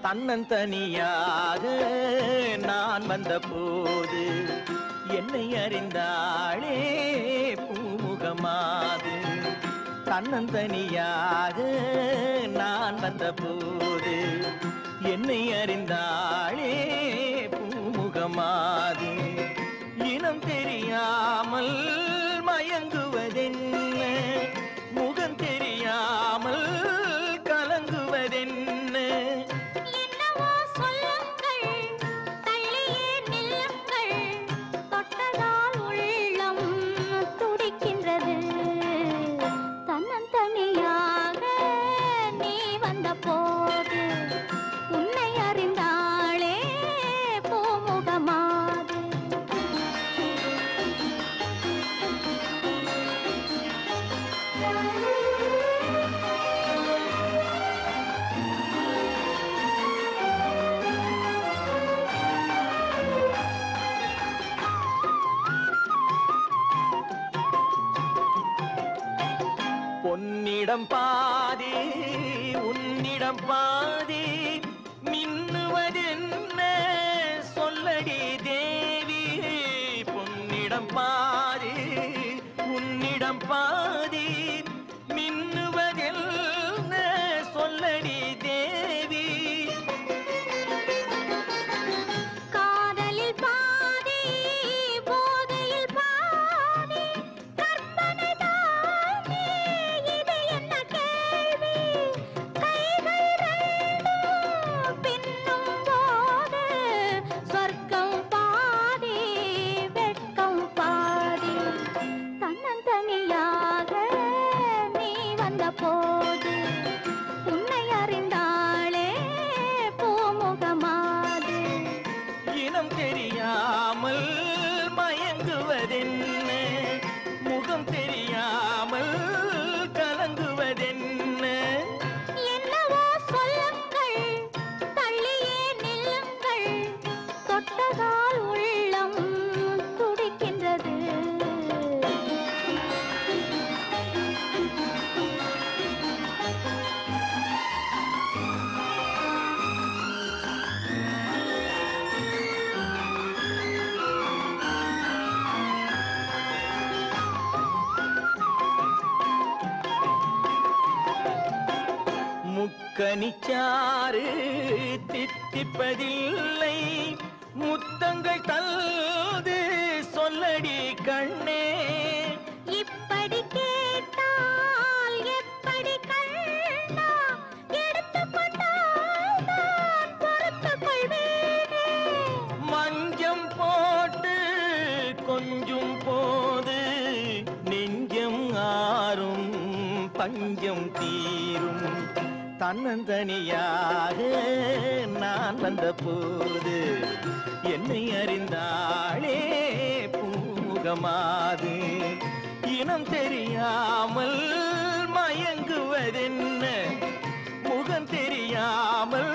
தன்னந்தனியாக நான் வந்த போது என்னை அறிந்தாளே பூமுகமாது. தன்னந்தனியாக நான் வந்த போது என்னை அறிந்தாளே பூமுகமாது. இனம் தெரியாமல் மயங்குவதென்ன, முகம் தெரியாமல் கலங்குவதென்ன. என்னவோ சொல்லுங்கள், தள்ளியே நில்லுங்கள், தொட்டதால் உள்ளம் துடிக்கின்றது. தன்னந்தனியாக நீ வந்த போது உன்னை அறிந்தாளே பூமுகமாது. பொன்னிடம் பாதி உன்னிடம் பாதி, மின்னுவதென்ன சொல்லடி தேவி. பொன்னிடம் பாதி உன்னிடம் பாதி, மின்னுவதென்ன சொல்லடி தேவி. காதலில் பாதி, போதையில் பாதி, கற்பனை தானே இது என்ன கேள்வி. கைகள் ரெண்டும் பின்னும் போது சொர்க்கம் பாதி, வெட்கம் பாதி. தன்னந்தனியாக நீ வந்த போது உன்னை அறிந்தாளே பூமுகமாது. இனம் தெரியாமல் மயங்குவதென்ன, முகம் தெரியாமல் கலங்குவதென்ன. என்னவோ சொல்லுங்கள், தள்ளியே நில்லுங்கள், தொட்டதால் உள்ளம் துடிக்கின்றது. முக்கனிச்சாறு தித்திப்பதில்லை, முத்தங்கள் தந்து சொல்லடி கண்ணே. இப்படி கேட்டால் எப்படி கண்ணா, எடுத்துக்கொண்டால் நான் பொறுத்துக் கொள்வேனே. மஞ்சம் போட்டு கொஞ்சம் போது நெஞ்சம் ஆறும், பஞ்சம் தீரும். தன்னந்தனியாக நான் வந்த போது என்னை அறிந்தாளே பூமுகமாது. இனம் தெரியாமல் மயங்குவதென்ன, முகம் தெரியாமல்